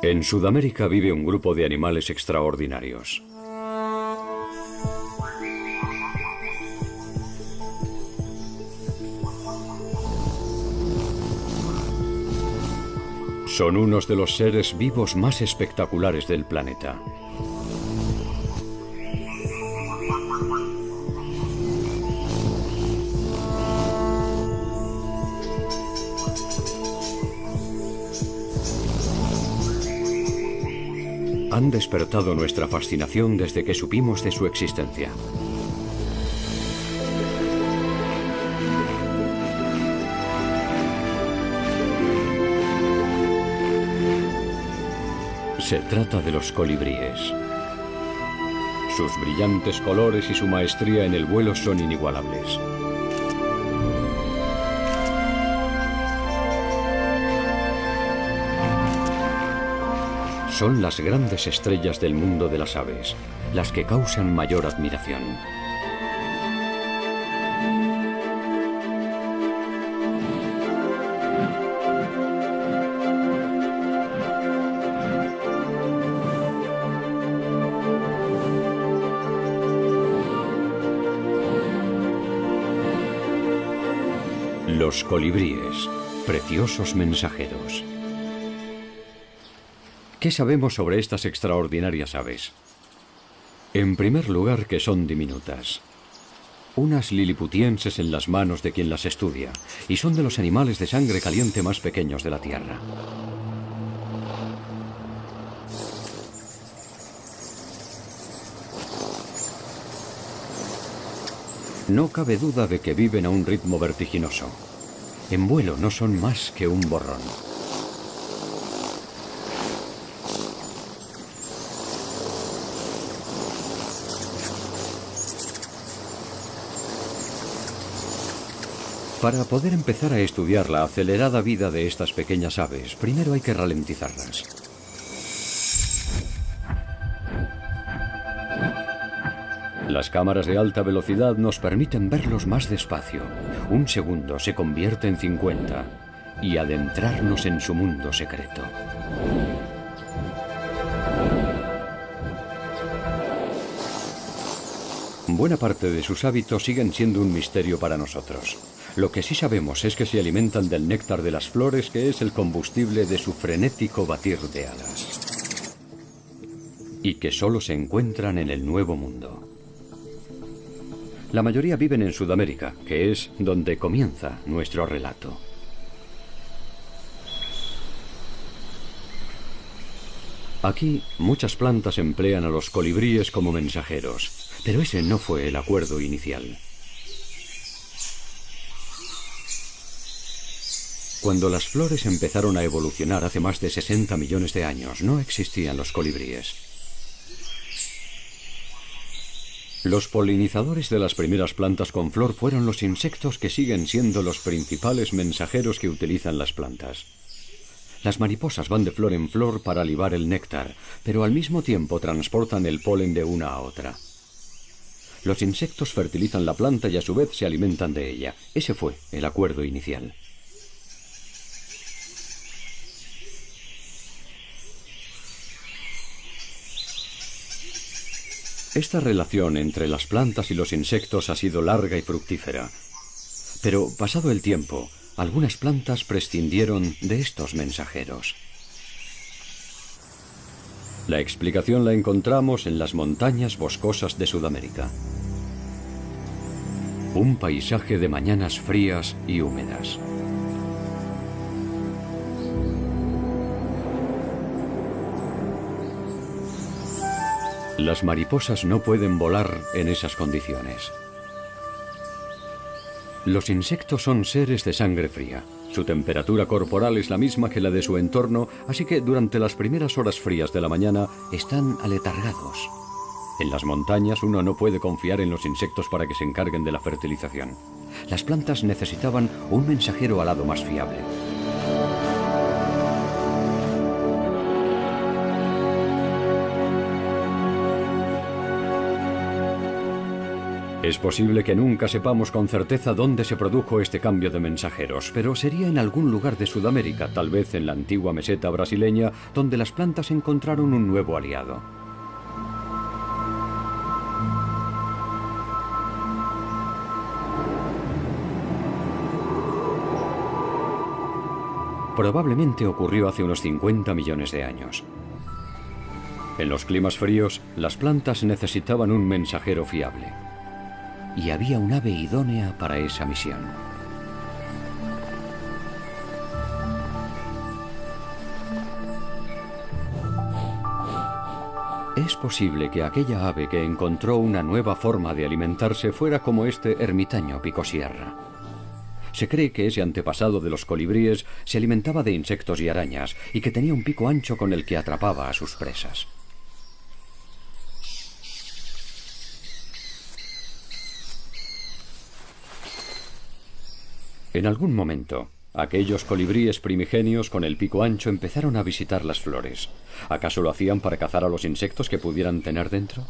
En Sudamérica vive un grupo de animales extraordinarios. Son unos de los seres vivos más espectaculares del planeta. Han despertado nuestra fascinación desde que supimos de su existencia. Se trata de los colibríes. Sus brillantes colores y su maestría en el vuelo son inigualables. Son las grandes estrellas del mundo de las aves, las que causan mayor admiración. Los colibríes, preciosos mensajeros. ¿Qué sabemos sobre estas extraordinarias aves? En primer lugar, que son diminutas. Unas liliputienses en las manos de quien las estudia, y son de los animales de sangre caliente más pequeños de la Tierra. No cabe duda de que viven a un ritmo vertiginoso. En vuelo no son más que un borrón. Para poder empezar a estudiar la acelerada vida de estas pequeñas aves, primero hay que ralentizarlas. Las cámaras de alta velocidad nos permiten verlos más despacio. Un segundo se convierte en 50 y adentrarnos en su mundo secreto. Buena parte de sus hábitos siguen siendo un misterio para nosotros. Lo que sí sabemos es que se alimentan del néctar de las flores, que es el combustible de su frenético batir de alas. Y que solo se encuentran en el Nuevo Mundo. La mayoría viven en Sudamérica, que es donde comienza nuestro relato. Aquí, muchas plantas emplean a los colibríes como mensajeros, pero ese no fue el acuerdo inicial. Cuando las flores empezaron a evolucionar hace más de 60 millones de años, no existían los colibríes. Los polinizadores de las primeras plantas con flor fueron los insectos que siguen siendo los principales mensajeros que utilizan las plantas. Las mariposas van de flor en flor para libar el néctar, pero al mismo tiempo transportan el polen de una a otra. Los insectos fertilizan la planta y a su vez se alimentan de ella. Ese fue el acuerdo inicial. Esta relación entre las plantas y los insectos ha sido larga y fructífera. Pero, pasado el tiempo, algunas plantas prescindieron de estos mensajeros. La explicación la encontramos en las montañas boscosas de Sudamérica. Un paisaje de mañanas frías y húmedas. Las mariposas no pueden volar en esas condiciones. Los insectos son seres de sangre fría. Su temperatura corporal es la misma que la de su entorno, así que durante las primeras horas frías de la mañana están aletargados. En las montañas uno no puede confiar en los insectos para que se encarguen de la fertilización. Las plantas necesitaban un mensajero alado más fiable. Es posible que nunca sepamos con certeza dónde se produjo este cambio de mensajeros, pero sería en algún lugar de Sudamérica, tal vez en la antigua meseta brasileña, donde las plantas encontraron un nuevo aliado. Probablemente ocurrió hace unos 50 millones de años. En los climas fríos, las plantas necesitaban un mensajero fiable. Y había un ave idónea para esa misión. Es posible que aquella ave que encontró una nueva forma de alimentarse fuera como este ermitaño picosierra. Se cree que ese antepasado de los colibríes se alimentaba de insectos y arañas y que tenía un pico ancho con el que atrapaba a sus presas. En algún momento, aquellos colibríes primigenios con el pico ancho empezaron a visitar las flores. ¿Acaso lo hacían para cazar a los insectos que pudieran tener dentro?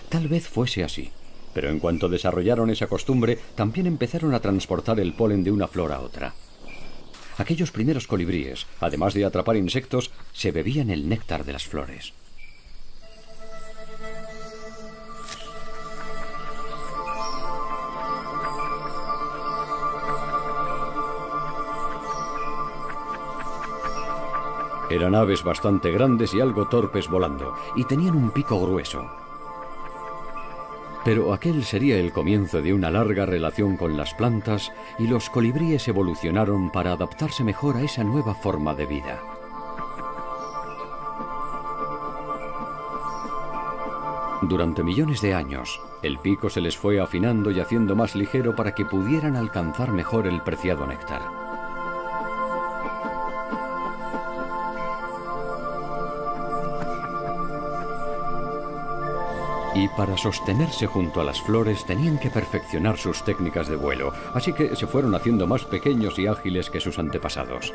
Tal vez fuese así, pero en cuanto desarrollaron esa costumbre, también empezaron a transportar el polen de una flor a otra. Aquellos primeros colibríes, además de atrapar insectos, se bebían el néctar de las flores. Eran aves bastante grandes y algo torpes volando, y tenían un pico grueso. Pero aquel sería el comienzo de una larga relación con las plantas, y los colibríes evolucionaron para adaptarse mejor a esa nueva forma de vida. Durante millones de años, el pico se les fue afinando y haciendo más ligero para que pudieran alcanzar mejor el preciado néctar. Y para sostenerse junto a las flores tenían que perfeccionar sus técnicas de vuelo, así que se fueron haciendo más pequeños y ágiles que sus antepasados.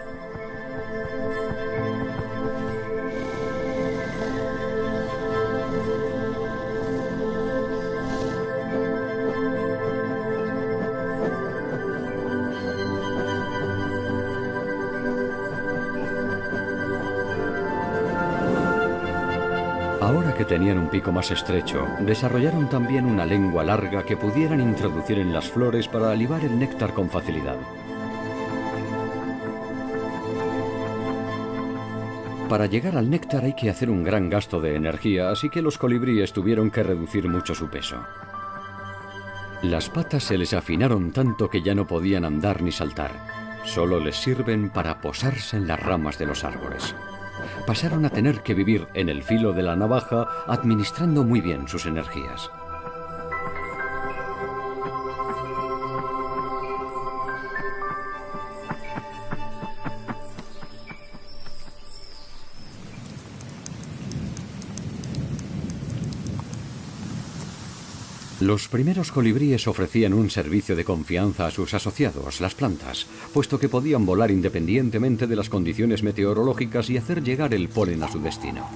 Ahora que tenían un pico más estrecho, desarrollaron también una lengua larga que pudieran introducir en las flores para libar el néctar con facilidad. Para llegar al néctar hay que hacer un gran gasto de energía, así que los colibríes tuvieron que reducir mucho su peso. Las patas se les afinaron tanto que ya no podían andar ni saltar. Solo les sirven para posarse en las ramas de los árboles. Pasaron a tener que vivir en el filo de la navaja, administrando muy bien sus energías. Los primeros colibríes ofrecían un servicio de confianza a sus asociados, las plantas, puesto que podían volar independientemente de las condiciones meteorológicas y hacer llegar el polen a su destino.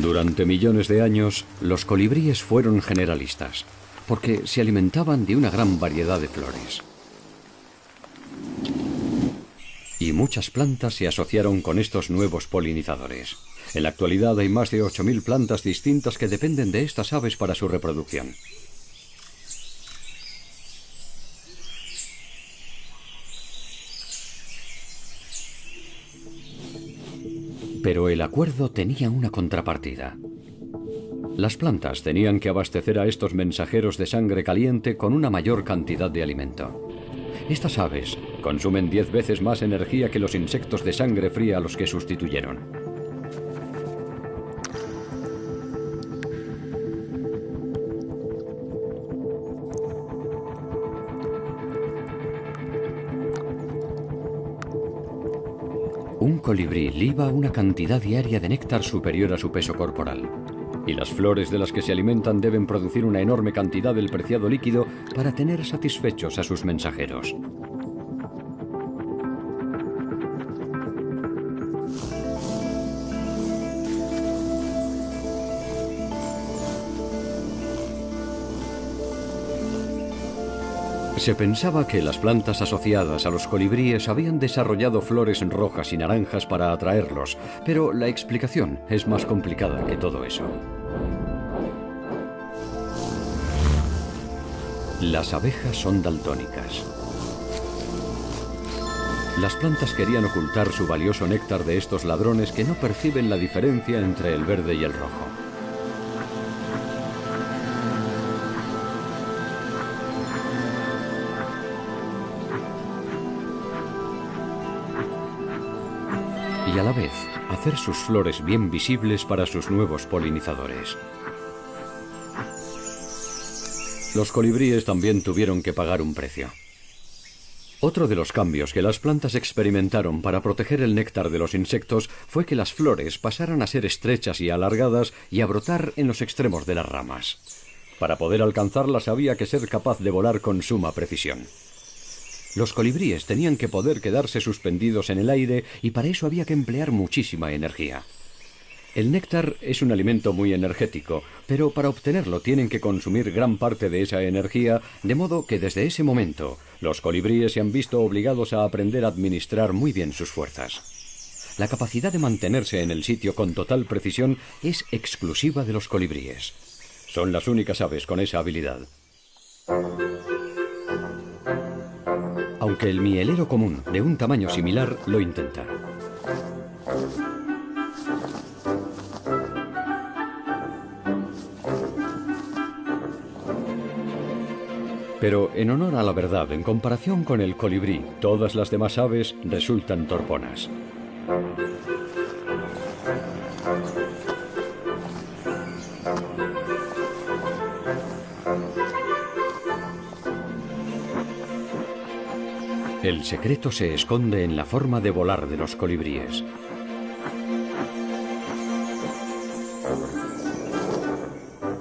Durante millones de años, los colibríes fueron generalistas, porque se alimentaban de una gran variedad de flores. Y muchas plantas se asociaron con estos nuevos polinizadores. En la actualidad hay más de 8.000 plantas distintas que dependen de estas aves para su reproducción. Pero el acuerdo tenía una contrapartida. Las plantas tenían que abastecer a estos mensajeros de sangre caliente con una mayor cantidad de alimento. Estas aves consumen 10 veces más energía que los insectos de sangre fría a los que sustituyeron. Un colibrí liba una cantidad diaria de néctar superior a su peso corporal. Y las flores de las que se alimentan deben producir una enorme cantidad del preciado líquido para tener satisfechos a sus mensajeros. Se pensaba que las plantas asociadas a los colibríes habían desarrollado flores rojas y naranjas para atraerlos, pero la explicación es más complicada que todo eso. Las abejas son daltónicas. Las plantas querían ocultar su valioso néctar de estos ladrones que no perciben la diferencia entre el verde y el rojo. Y a la vez, hacer sus flores bien visibles para sus nuevos polinizadores. Los colibríes también tuvieron que pagar un precio. Otro de los cambios que las plantas experimentaron para proteger el néctar de los insectos fue que las flores pasaran a ser estrechas y alargadas y a brotar en los extremos de las ramas. Para poder alcanzarlas había que ser capaz de volar con suma precisión. Los colibríes tenían que poder quedarse suspendidos en el aire y para eso había que emplear muchísima energía. El néctar es un alimento muy energético, pero para obtenerlo tienen que consumir gran parte de esa energía, de modo que desde ese momento los colibríes se han visto obligados a aprender a administrar muy bien sus fuerzas. La capacidad de mantenerse en el sitio con total precisión es exclusiva de los colibríes. Son las únicas aves con esa habilidad. Aunque el mielero común, de un tamaño similar, lo intenta. Pero en honor a la verdad, en comparación con el colibrí, todas las demás aves resultan torponas. El secreto se esconde en la forma de volar de los colibríes.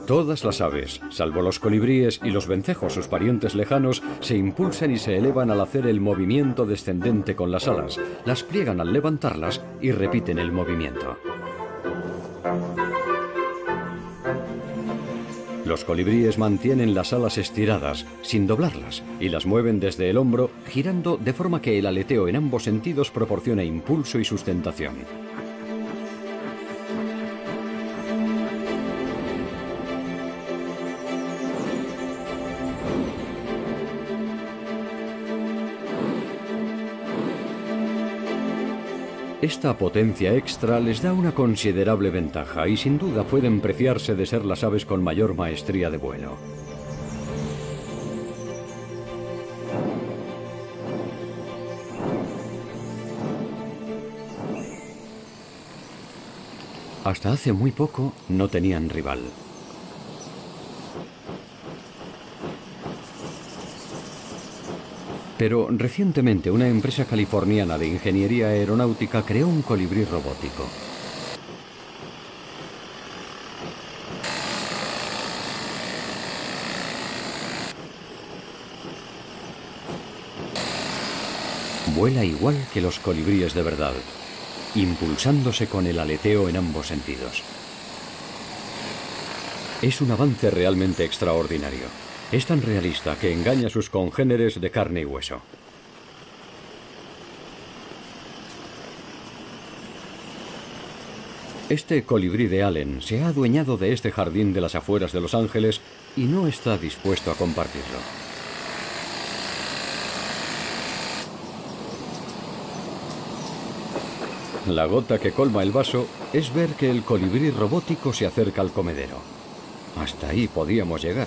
Todas las aves, salvo los colibríes y los vencejos, sus parientes lejanos, se impulsan y se elevan al hacer el movimiento descendente con las alas, las pliegan al levantarlas y repiten el movimiento. Los colibríes mantienen las alas estiradas, sin doblarlas, y las mueven desde el hombro, girando de forma que el aleteo en ambos sentidos proporciona impulso y sustentación. Esta potencia extra les da una considerable ventaja y sin duda pueden preciarse de ser las aves con mayor maestría de vuelo. Hasta hace muy poco no tenían rival. Pero recientemente una empresa californiana de ingeniería aeronáutica creó un colibrí robótico. Vuela igual que los colibríes de verdad, impulsándose con el aleteo en ambos sentidos. Es un avance realmente extraordinario. Es tan realista que engaña a sus congéneres de carne y hueso. Este colibrí de Allen se ha adueñado de este jardín de las afueras de Los Ángeles y no está dispuesto a compartirlo. La gota que colma el vaso es ver que el colibrí robótico se acerca al comedero. Hasta ahí podíamos llegar.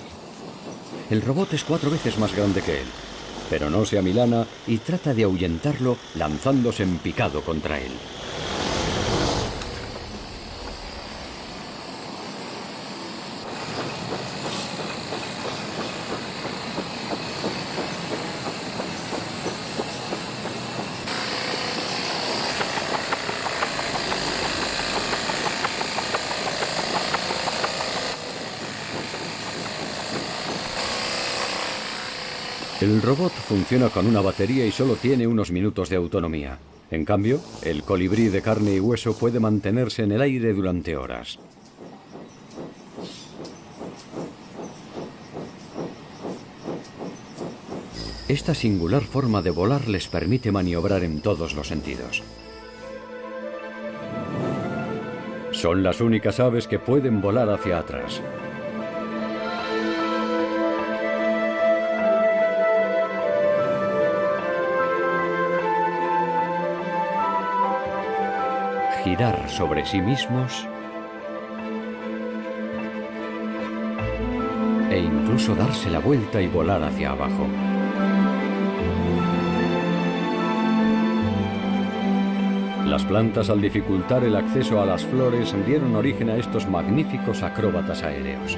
El robot es 4 veces más grande que él, pero no se amilana y trata de ahuyentarlo lanzándose en picado contra él. El robot funciona con una batería y solo tiene unos minutos de autonomía. En cambio, el colibrí de carne y hueso puede mantenerse en el aire durante horas. Esta singular forma de volar les permite maniobrar en todos los sentidos. Son las únicas aves que pueden volar hacia atrás. Girar sobre sí mismos e incluso darse la vuelta y volar hacia abajo. Las plantas, al dificultar el acceso a las flores, dieron origen a estos magníficos acróbatas aéreos.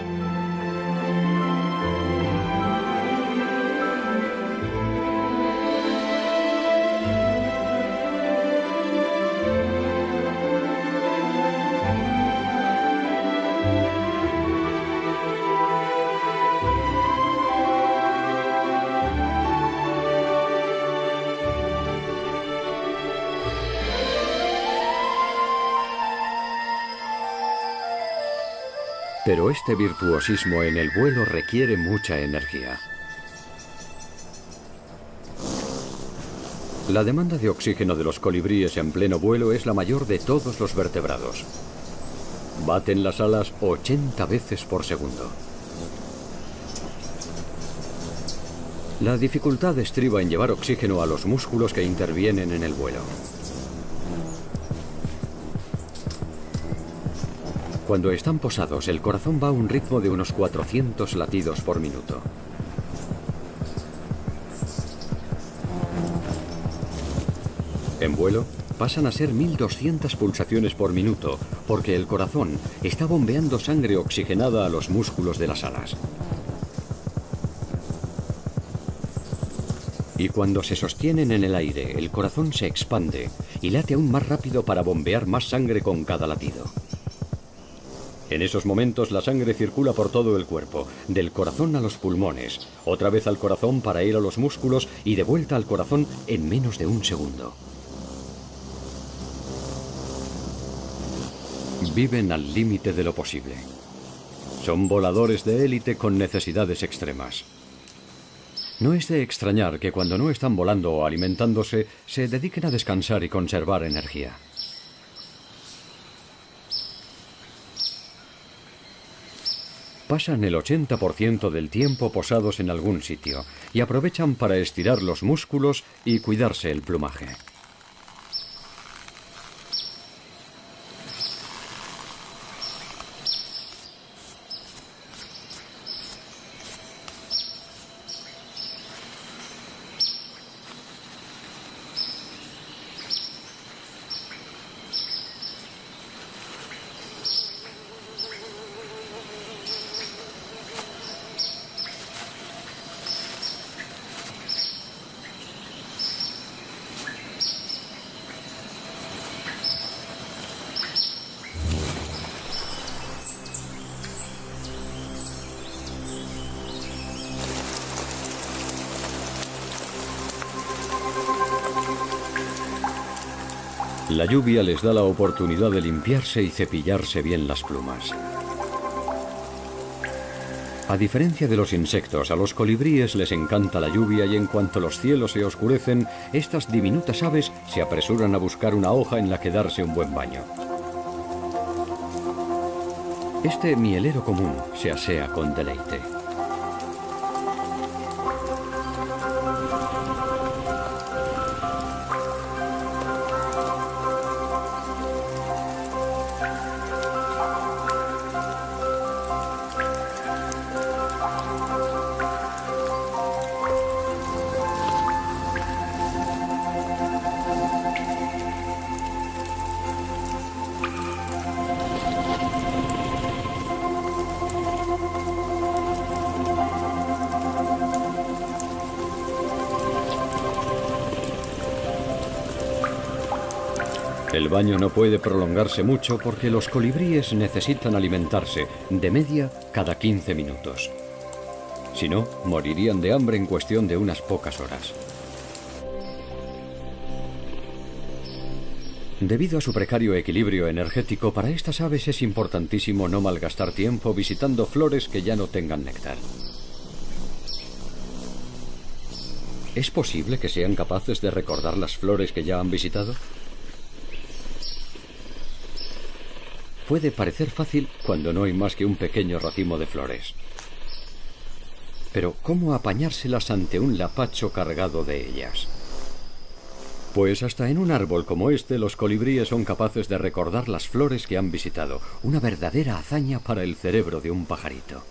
Pero este virtuosismo en el vuelo requiere mucha energía. La demanda de oxígeno de los colibríes en pleno vuelo es la mayor de todos los vertebrados. Baten las alas 80 veces por segundo. La dificultad estriba en llevar oxígeno a los músculos que intervienen en el vuelo. Cuando están posados, el corazón va a un ritmo de unos 400 latidos por minuto. En vuelo, pasan a ser 1200 pulsaciones por minuto, porque el corazón está bombeando sangre oxigenada a los músculos de las alas. Y cuando se sostienen en el aire, el corazón se expande y late aún más rápido para bombear más sangre con cada latido. En esos momentos la sangre circula por todo el cuerpo, del corazón a los pulmones, otra vez al corazón para ir a los músculos y de vuelta al corazón en menos de un segundo. Viven al límite de lo posible. Son voladores de élite con necesidades extremas. No es de extrañar que cuando no están volando o alimentándose, se dediquen a descansar y conservar energía. Pasan el 80% del tiempo posados en algún sitio y aprovechan para estirar los músculos y cuidarse el plumaje. La lluvia les da la oportunidad de limpiarse y cepillarse bien las plumas. A diferencia de los insectos, a los colibríes les encanta la lluvia y en cuanto los cielos se oscurecen, estas diminutas aves se apresuran a buscar una hoja en la que darse un buen baño. Este mielero común se asea con deleite. El baño no puede prolongarse mucho porque los colibríes necesitan alimentarse, de media, cada 15 minutos. Si no, morirían de hambre en cuestión de unas pocas horas. Debido a su precario equilibrio energético, para estas aves es importantísimo no malgastar tiempo visitando flores que ya no tengan néctar. ¿Es posible que sean capaces de recordar las flores que ya han visitado? Puede parecer fácil cuando no hay más que un pequeño racimo de flores. Pero, ¿cómo apañárselas ante un lapacho cargado de ellas? Pues hasta en un árbol como este, los colibríes son capaces de recordar las flores que han visitado. Una verdadera hazaña para el cerebro de un pajarito.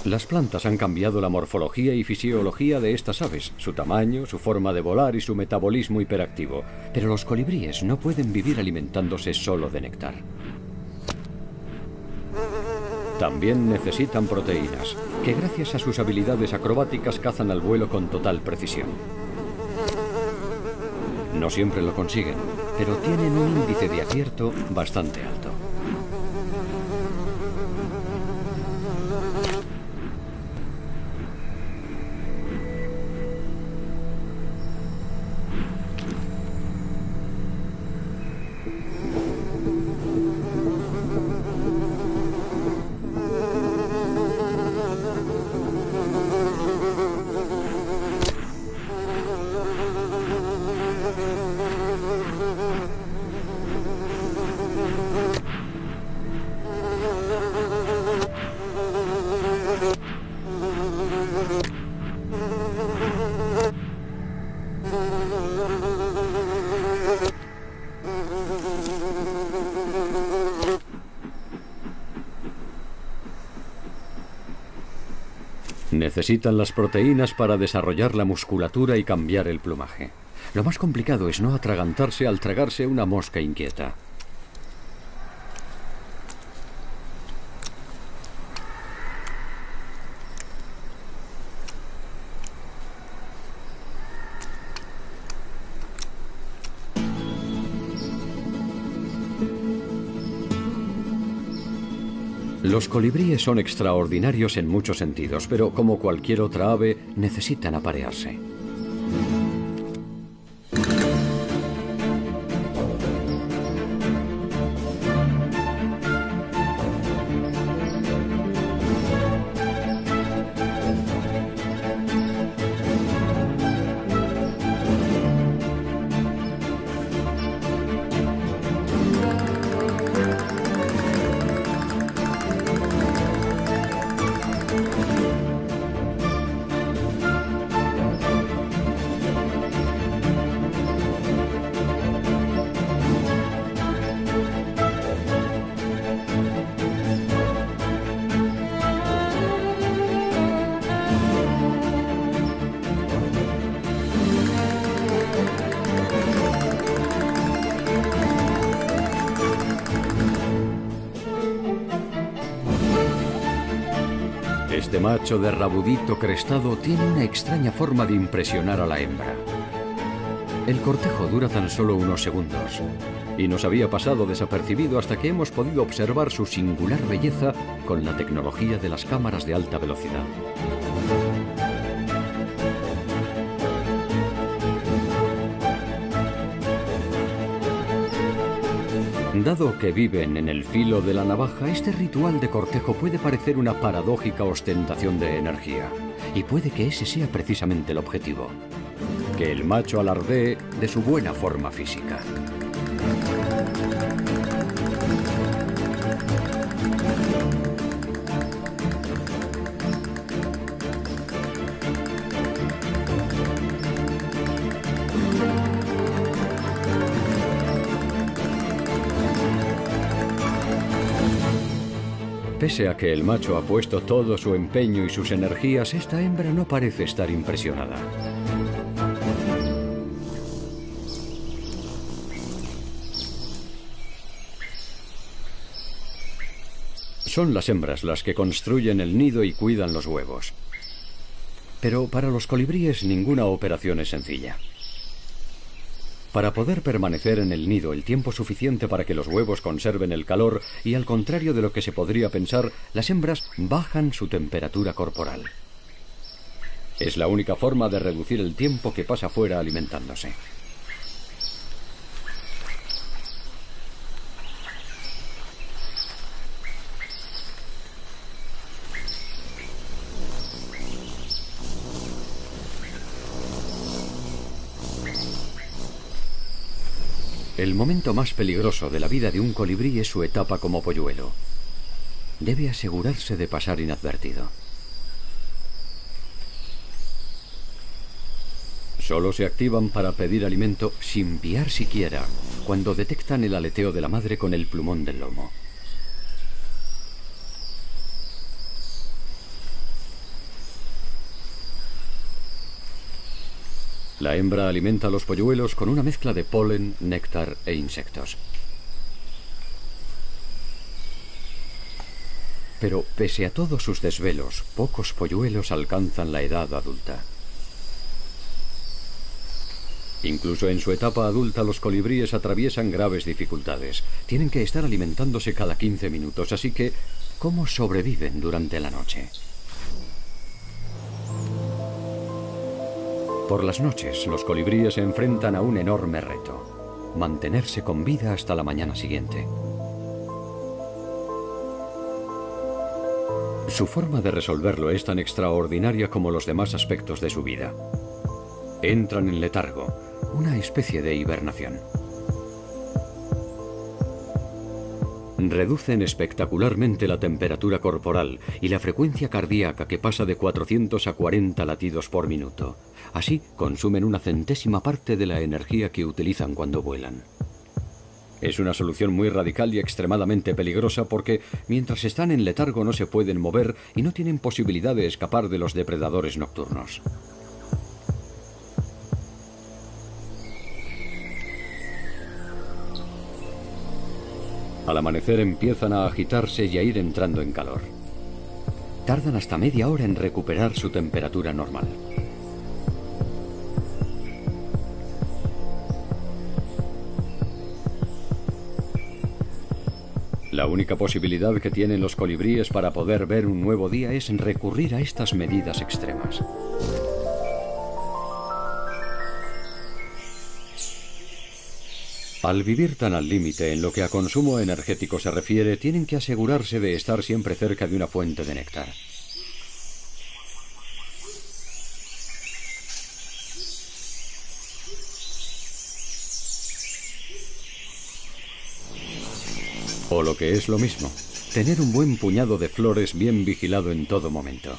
Las plantas han cambiado la morfología y fisiología de estas aves, su tamaño, su forma de volar y su metabolismo hiperactivo. Pero los colibríes no pueden vivir alimentándose solo de néctar. También necesitan proteínas, que gracias a sus habilidades acrobáticas cazan al vuelo con total precisión. No siempre lo consiguen, pero tienen un índice de acierto bastante alto. Necesitan las proteínas para desarrollar la musculatura y cambiar el plumaje. Lo más complicado es no atragantarse al tragarse una mosca inquieta. Los colibríes son extraordinarios en muchos sentidos, pero como cualquier otra ave, necesitan aparearse. Este macho de rabudito crestado tiene una extraña forma de impresionar a la hembra. El cortejo dura tan solo unos segundos y nos había pasado desapercibido hasta que hemos podido observar su singular belleza con la tecnología de las cámaras de alta velocidad. Dado que viven en el filo de la navaja, este ritual de cortejo puede parecer una paradójica ostentación de energía. Y puede que ese sea precisamente el objetivo. Que el macho alardee de su buena forma física. Pese a que el macho ha puesto todo su empeño y sus energías, esta hembra no parece estar impresionada. Son las hembras las que construyen el nido y cuidan los huevos. Pero para los colibríes ninguna operación es sencilla. Para poder permanecer en el nido el tiempo suficiente para que los huevos conserven el calor y, al contrario de lo que se podría pensar, las hembras bajan su temperatura corporal. Es la única forma de reducir el tiempo que pasa fuera alimentándose. El momento más peligroso de la vida de un colibrí es su etapa como polluelo. Debe asegurarse de pasar inadvertido. Solo se activan para pedir alimento sin piar siquiera cuando detectan el aleteo de la madre con el plumón del lomo. La hembra alimenta a los polluelos con una mezcla de polen, néctar e insectos. Pero pese a todos sus desvelos, pocos polluelos alcanzan la edad adulta. Incluso en su etapa adulta los colibríes atraviesan graves dificultades. Tienen que estar alimentándose cada 15 minutos, así que ¿cómo sobreviven durante la noche? Por las noches, los colibríes se enfrentan a un enorme reto: mantenerse con vida hasta la mañana siguiente. Su forma de resolverlo es tan extraordinaria como los demás aspectos de su vida. Entran en letargo, una especie de hibernación. Reducen espectacularmente la temperatura corporal y la frecuencia cardíaca, que pasa de 400 a 40 latidos por minuto. Así consumen una centésima parte de la energía que utilizan cuando vuelan. Es una solución muy radical y extremadamente peligrosa porque mientras están en letargo no se pueden mover y no tienen posibilidad de escapar de los depredadores nocturnos. Al amanecer empiezan a agitarse y a ir entrando en calor. Tardan hasta media hora en recuperar su temperatura normal. La única posibilidad que tienen los colibríes para poder ver un nuevo día es recurrir a estas medidas extremas. Al vivir tan al límite en lo que a consumo energético se refiere, tienen que asegurarse de estar siempre cerca de una fuente de néctar. O lo que es lo mismo, tener un buen puñado de flores bien vigilado en todo momento.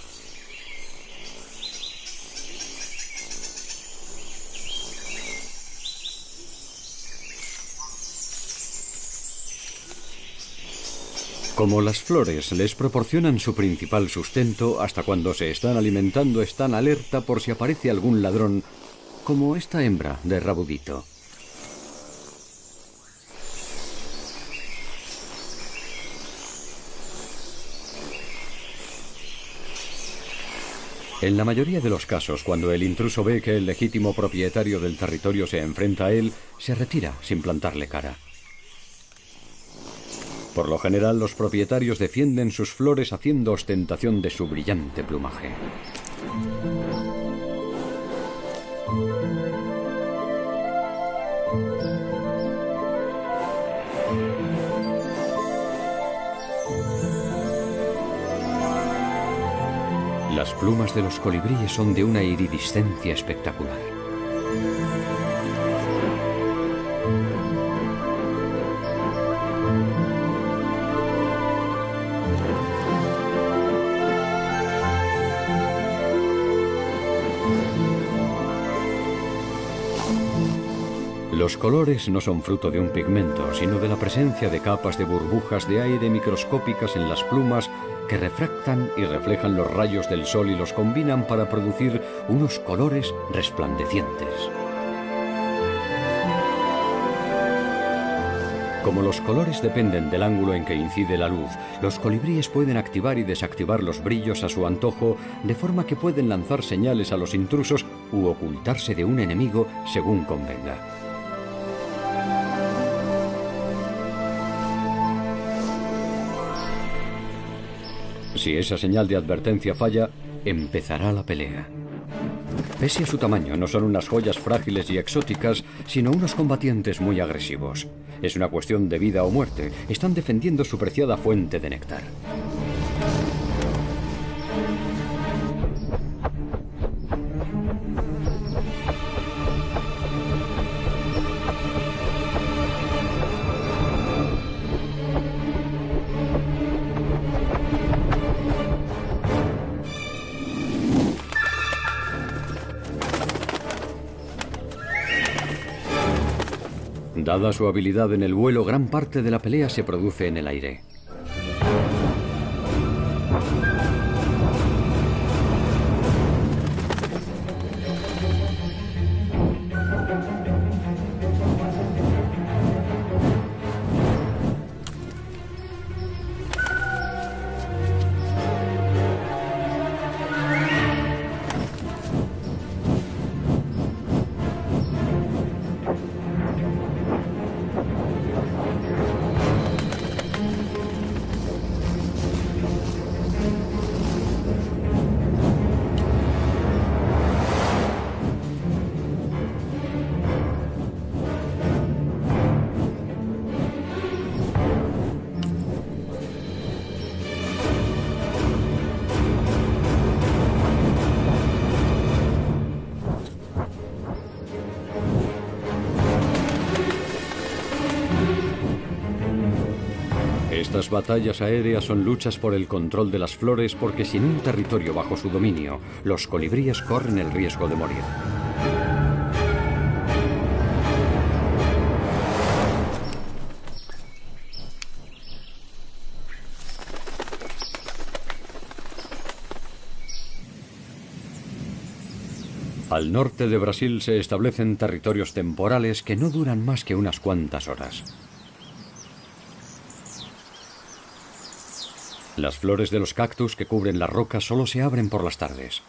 Como las flores les proporcionan su principal sustento, hasta cuando se están alimentando están alerta por si aparece algún ladrón, como esta hembra de rabudito. En la mayoría de los casos, cuando el intruso ve que el legítimo propietario del territorio se enfrenta a él, se retira sin plantarle cara. Por lo general, los propietarios defienden sus flores haciendo ostentación de su brillante plumaje. Las plumas de los colibríes son de una iridiscencia espectacular. Los colores no son fruto de un pigmento, sino de la presencia de capas de burbujas de aire microscópicas en las plumas que refractan y reflejan los rayos del sol y los combinan para producir unos colores resplandecientes. Como los colores dependen del ángulo en que incide la luz, los colibríes pueden activar y desactivar los brillos a su antojo, de forma que pueden lanzar señales a los intrusos u ocultarse de un enemigo según convenga. Si esa señal de advertencia falla, empezará la pelea. Pese a su tamaño, no son unas joyas frágiles y exóticas, sino unos combatientes muy agresivos. Es una cuestión de vida o muerte. Están defendiendo su preciada fuente de néctar. Dada su habilidad en el vuelo, gran parte de la pelea se produce en el aire. Estas batallas aéreas son luchas por el control de las flores porque sin un territorio bajo su dominio, los colibríes corren el riesgo de morir. Al norte de Brasil se establecen territorios temporales que no duran más que unas cuantas horas. Las flores de los cactus que cubren las rocas solo se abren por las tardes.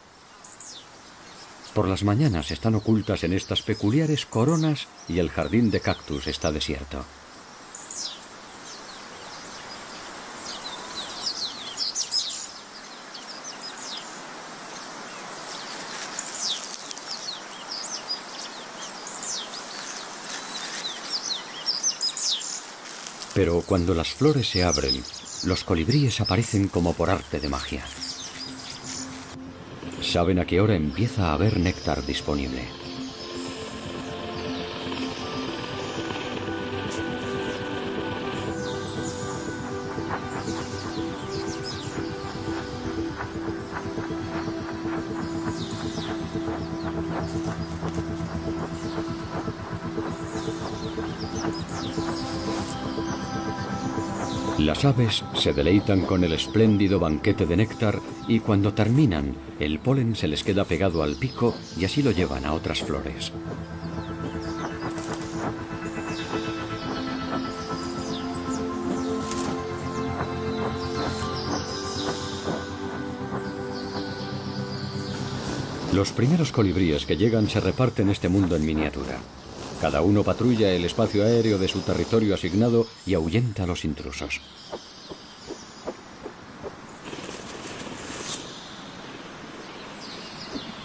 Por las mañanas están ocultas en estas peculiares coronas y el jardín de cactus está desierto. Pero cuando las flores se abren, los colibríes aparecen como por arte de magia. Saben a qué hora empieza a haber néctar disponible. Las aves se deleitan con el espléndido banquete de néctar y cuando terminan, el polen se les queda pegado al pico y así lo llevan a otras flores. Los primeros colibríes que llegan se reparten este mundo en miniatura. Cada uno patrulla el espacio aéreo de su territorio asignado y ahuyenta a los intrusos.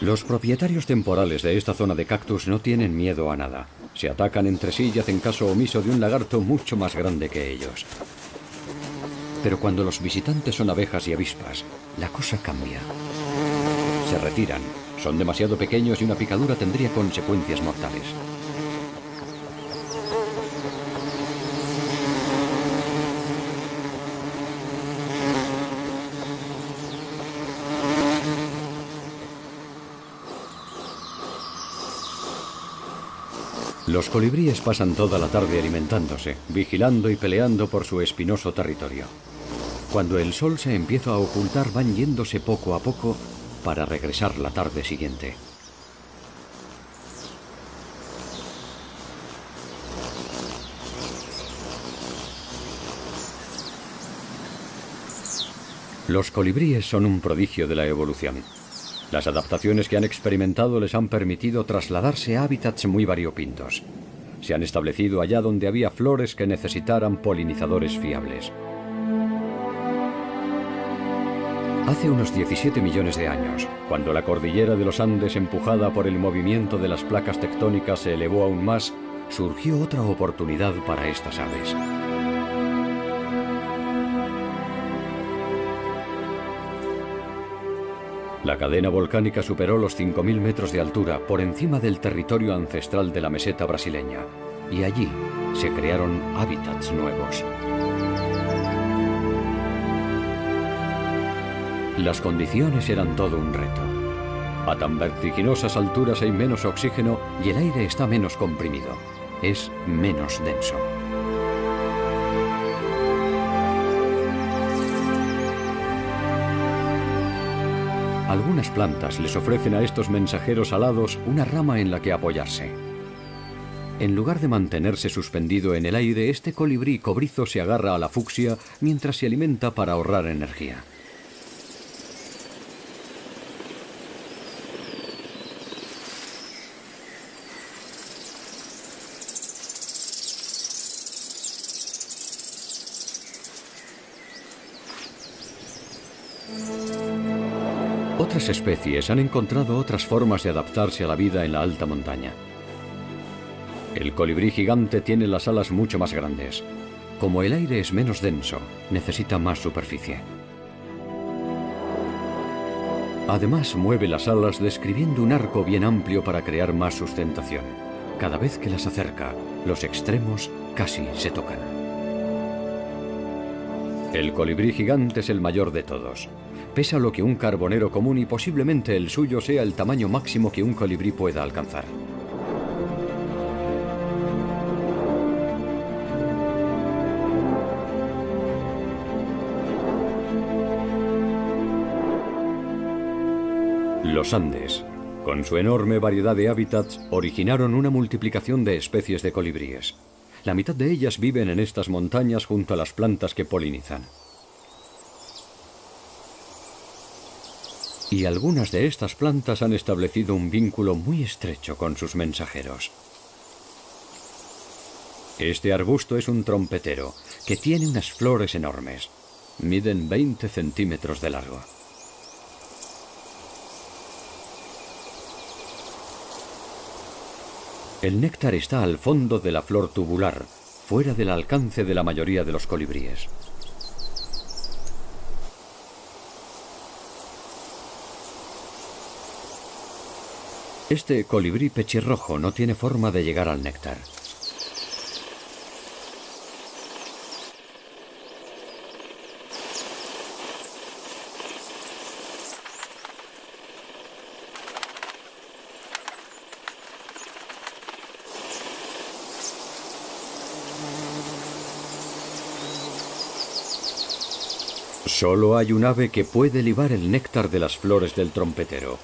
Los propietarios temporales de esta zona de cactus no tienen miedo a nada. Se atacan entre sí y hacen caso omiso de un lagarto mucho más grande que ellos. Pero cuando los visitantes son abejas y avispas, la cosa cambia. Se retiran, son demasiado pequeños y una picadura tendría consecuencias mortales. Los colibríes pasan toda la tarde alimentándose, vigilando y peleando por su espinoso territorio. Cuando el sol se empieza a ocultar, van yéndose poco a poco para regresar la tarde siguiente. Los colibríes son un prodigio de la evolución. Las adaptaciones que han experimentado les han permitido trasladarse a hábitats muy variopintos. Se han establecido allá donde había flores que necesitaran polinizadores fiables. Hace unos 17 millones de años, cuando la cordillera de los Andes, empujada por el movimiento de las placas tectónicas, se elevó aún más, surgió otra oportunidad para estas aves. La cadena volcánica superó los 5.000 metros de altura por encima del territorio ancestral de la meseta brasileña, y allí se crearon hábitats nuevos. Las condiciones eran todo un reto. A tan vertiginosas alturas hay menos oxígeno y el aire está menos comprimido. Es menos denso. Algunas plantas les ofrecen a estos mensajeros alados una rama en la que apoyarse. En lugar de mantenerse suspendido en el aire, este colibrí cobrizo se agarra a la fucsia mientras se alimenta para ahorrar energía. Otras especies han encontrado otras formas de adaptarse a la vida en la alta montaña. El colibrí gigante tiene las alas mucho más grandes. Como el aire es menos denso, necesita más superficie. Además, mueve las alas describiendo un arco bien amplio para crear más sustentación. Cada vez que las acerca, los extremos casi se tocan. El colibrí gigante es el mayor de todos. Pesa lo que un carbonero común y posiblemente el suyo sea el tamaño máximo que un colibrí pueda alcanzar. Los Andes, con su enorme variedad de hábitats, originaron una multiplicación de especies de colibríes. La mitad de ellas viven en estas montañas junto a las plantas que polinizan. Y algunas de estas plantas han establecido un vínculo muy estrecho con sus mensajeros. Este arbusto es un trompetero, que tiene unas flores enormes. Miden 20 centímetros de largo. El néctar está al fondo de la flor tubular, fuera del alcance de la mayoría de los colibríes. Este colibrí pechirrojo no tiene forma de llegar al néctar. Solo hay un ave que puede libar el néctar de las flores del trompetero.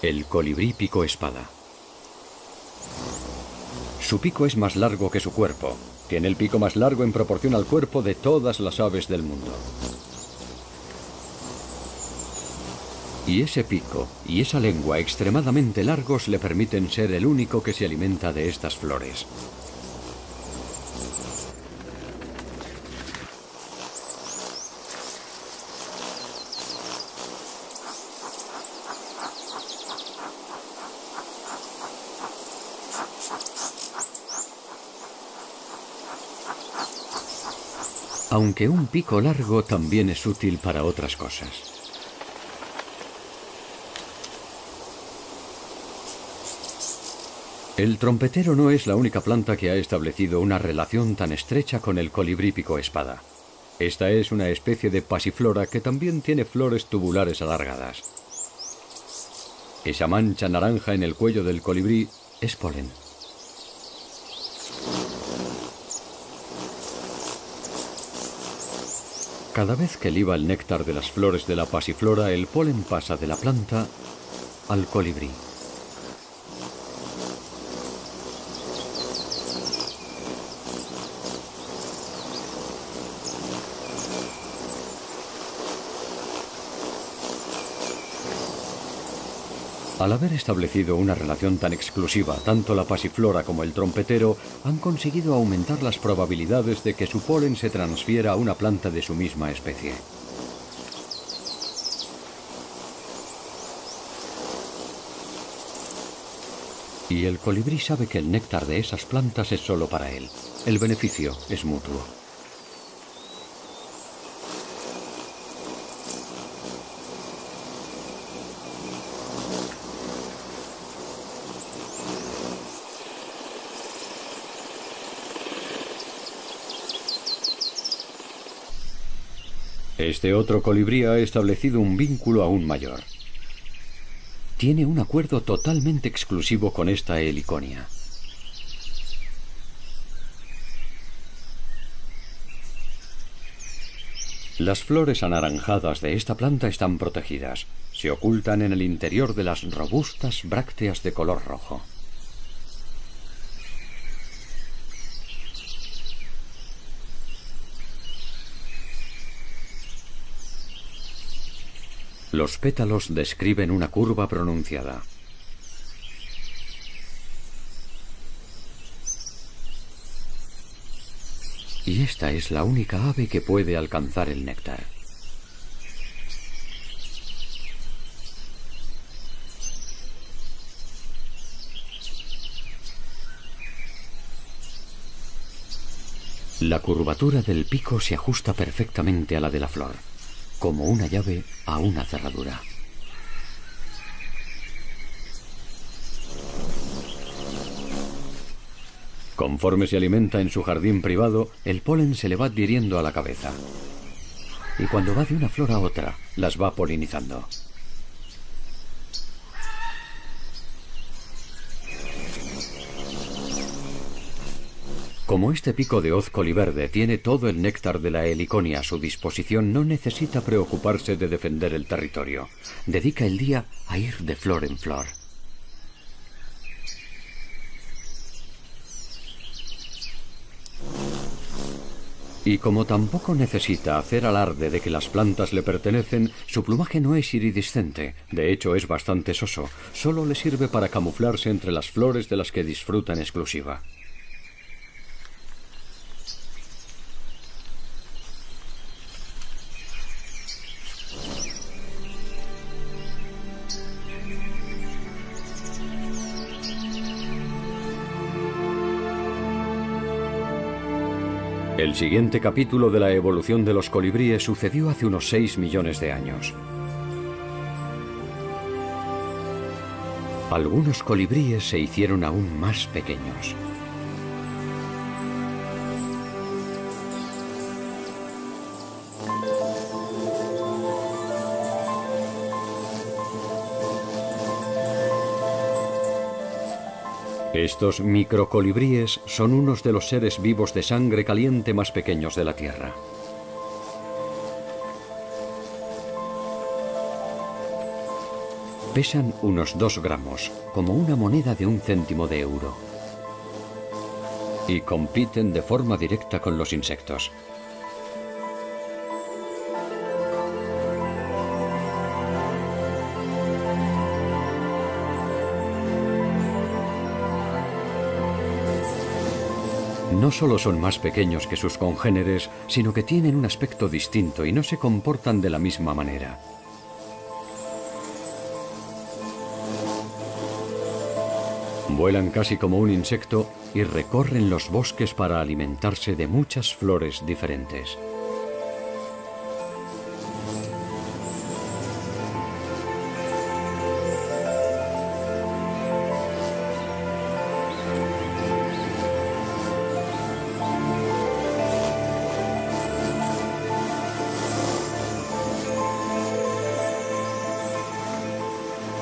El colibrí pico espada. Su pico es más largo que su cuerpo. Tiene el pico más largo en proporción al cuerpo de todas las aves del mundo. Y ese pico y esa lengua extremadamente largos le permiten ser el único que se alimenta de estas flores. Aunque un pico largo también es útil para otras cosas. El trompetero no es la única planta que ha establecido una relación tan estrecha con el colibrí pico espada. Esta es una especie de pasiflora que también tiene flores tubulares alargadas. Esa mancha naranja en el cuello del colibrí es polen. Cada vez que liba el néctar de las flores de la pasiflora, el polen pasa de la planta al colibrí. Al haber establecido una relación tan exclusiva, tanto la pasiflora como el trompetero han conseguido aumentar las probabilidades de que su polen se transfiera a una planta de su misma especie. Y el colibrí sabe que el néctar de esas plantas es solo para él. El beneficio es mutuo. Este otro colibrí ha establecido un vínculo aún mayor. Tiene un acuerdo totalmente exclusivo con esta heliconia. Las flores anaranjadas de esta planta están protegidas. Se ocultan en el interior de las robustas brácteas de color rojo. Los pétalos describen una curva pronunciada. Y esta es la única ave que puede alcanzar el néctar. La curvatura del pico se ajusta perfectamente a la de la flor, como una llave a una cerradura. Conforme se alimenta en su jardín privado, el polen se le va adhiriendo a la cabeza. Y cuando va de una flor a otra, las va polinizando. Como este pico de hoz coliverde tiene todo el néctar de la heliconia a su disposición, no necesita preocuparse de defender el territorio. Dedica el día a ir de flor en flor. Y como tampoco necesita hacer alarde de que las plantas le pertenecen, su plumaje no es iridiscente, de hecho es bastante soso, solo le sirve para camuflarse entre las flores de las que disfruta en exclusiva. El siguiente capítulo de la evolución de los colibríes sucedió hace unos 6 millones de años. Algunos colibríes se hicieron aún más pequeños. Estos microcolibríes son unos de los seres vivos de sangre caliente más pequeños de la Tierra. Pesan unos 2 gramos, como una moneda de 1 céntimo de euro. Y compiten de forma directa con los insectos. No solo son más pequeños que sus congéneres, sino que tienen un aspecto distinto y no se comportan de la misma manera. Vuelan casi como un insecto y recorren los bosques para alimentarse de muchas flores diferentes.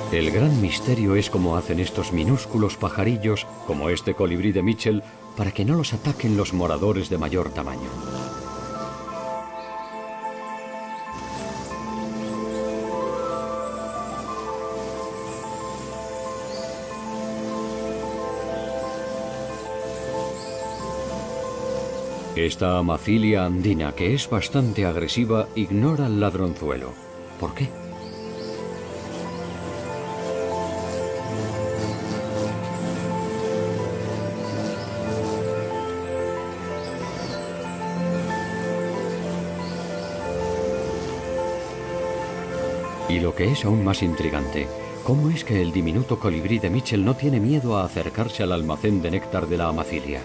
El gran misterio es cómo hacen estos minúsculos pajarillos, como este colibrí de Mitchell, para que no los ataquen los moradores de mayor tamaño. Esta Amacilia andina, que es bastante agresiva, ignora al ladronzuelo. ¿Por qué? Y lo que es aún más intrigante, ¿Cómo es que el diminuto colibrí de Mitchell no tiene miedo a acercarse al almacén de néctar de la Amacilia?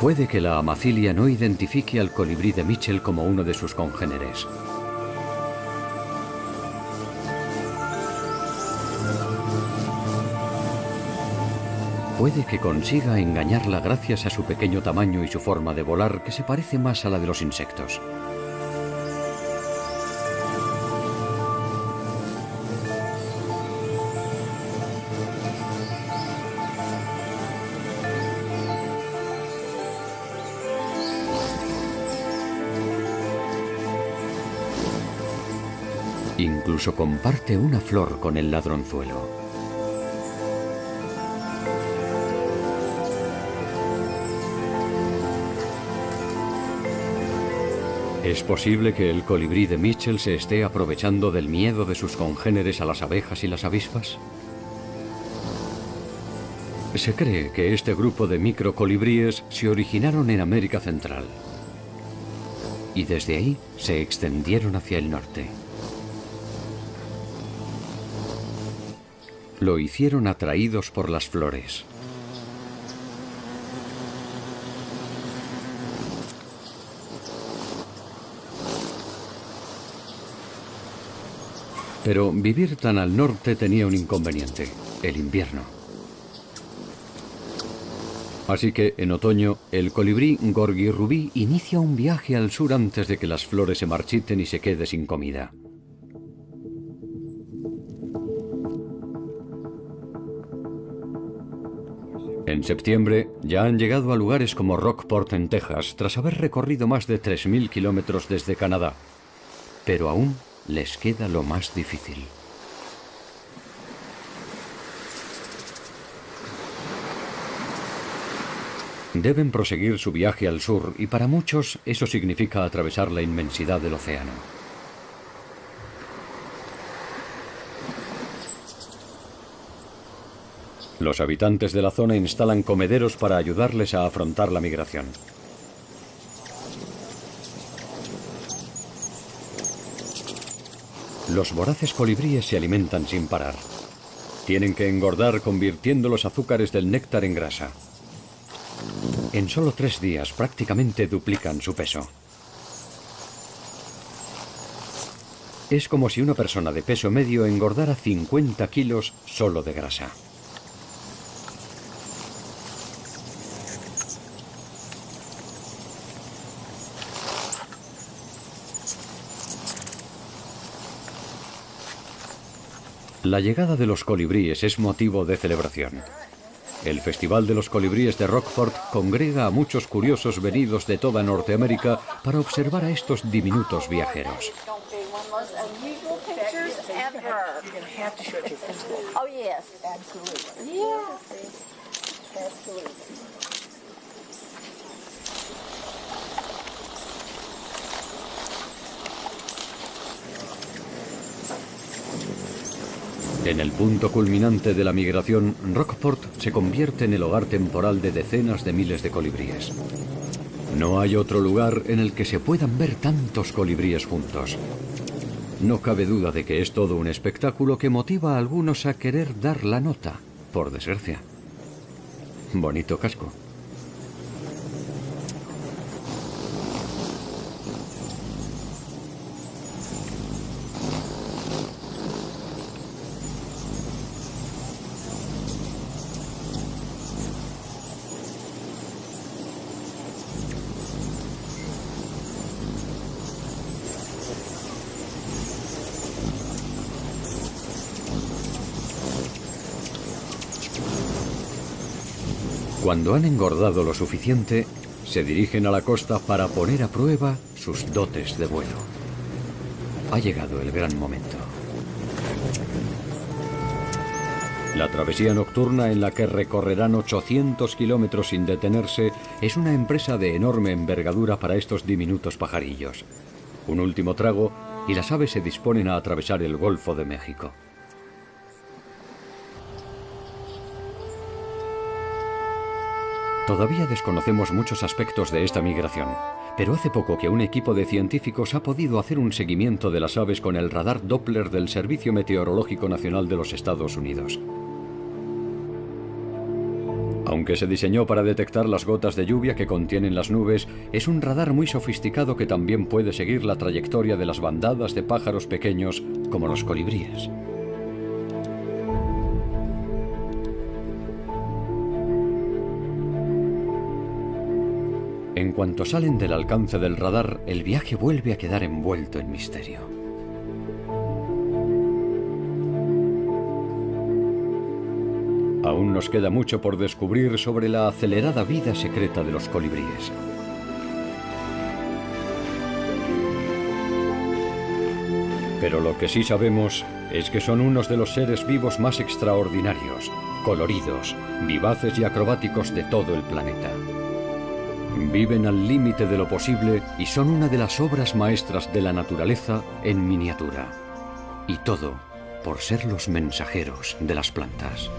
Puede que la Amacilia no identifique al colibrí de Mitchell como uno de sus congéneres. Puede que consiga engañarla gracias a su pequeño tamaño y su forma de volar, que se parece más a la de los insectos. Incluso comparte una flor con el ladronzuelo. ¿Es posible que el colibrí de Mitchell se esté aprovechando del miedo de sus congéneres a las abejas y las avispas? Se cree que este grupo de microcolibríes se originaron en América Central y desde ahí se extendieron hacia el norte. Lo hicieron atraídos por las flores. Pero vivir tan al norte tenía un inconveniente: el invierno. Así que en otoño, el colibrí gorguirubí inicia un viaje al sur antes de que las flores se marchiten y se quede sin comida. En septiembre ya han llegado a lugares como Rockport en Texas, tras haber recorrido más de 3.000 kilómetros desde Canadá. Pero aún les queda lo más difícil. Deben proseguir su viaje al sur y para muchos eso significa atravesar la inmensidad del océano. Los habitantes de la zona instalan comederos para ayudarles a afrontar la migración. Los voraces colibríes se alimentan sin parar. Tienen que engordar convirtiendo los azúcares del néctar en grasa. En solo 3 días prácticamente duplican su peso. Es como si una persona de peso medio engordara 50 kilos solo de grasa. La llegada de los colibríes es motivo de celebración. El Festival de los Colibríes de Rockport congrega a muchos curiosos venidos de toda Norteamérica para observar a estos diminutos viajeros. En el punto culminante de la migración, Rockport se convierte en el hogar temporal de decenas de miles de colibríes. No hay otro lugar en el que se puedan ver tantos colibríes juntos. No cabe duda de que es todo un espectáculo que motiva a algunos a querer dar la nota, por desgracia. Bonito casco. Cuando han engordado lo suficiente, se dirigen a la costa para poner a prueba sus dotes de vuelo. Ha llegado el gran momento. La travesía nocturna, en la que recorrerán 800 kilómetros sin detenerse, es una empresa de enorme envergadura para estos diminutos pajarillos. Un último trago y las aves se disponen a atravesar el Golfo de México. Todavía desconocemos muchos aspectos de esta migración, pero hace poco que un equipo de científicos ha podido hacer un seguimiento de las aves con el radar Doppler del Servicio Meteorológico Nacional de los Estados Unidos. Aunque se diseñó para detectar las gotas de lluvia que contienen las nubes, es un radar muy sofisticado que también puede seguir la trayectoria de las bandadas de pájaros pequeños como los colibríes. En cuanto salen del alcance del radar, el viaje vuelve a quedar envuelto en misterio. Aún nos queda mucho por descubrir sobre la acelerada vida secreta de los colibríes. Pero lo que sí sabemos es que son unos de los seres vivos más extraordinarios, coloridos, vivaces y acrobáticos de todo el planeta. Viven al límite de lo posible y son una de las obras maestras de la naturaleza en miniatura. Y todo por ser los mensajeros de las plantas.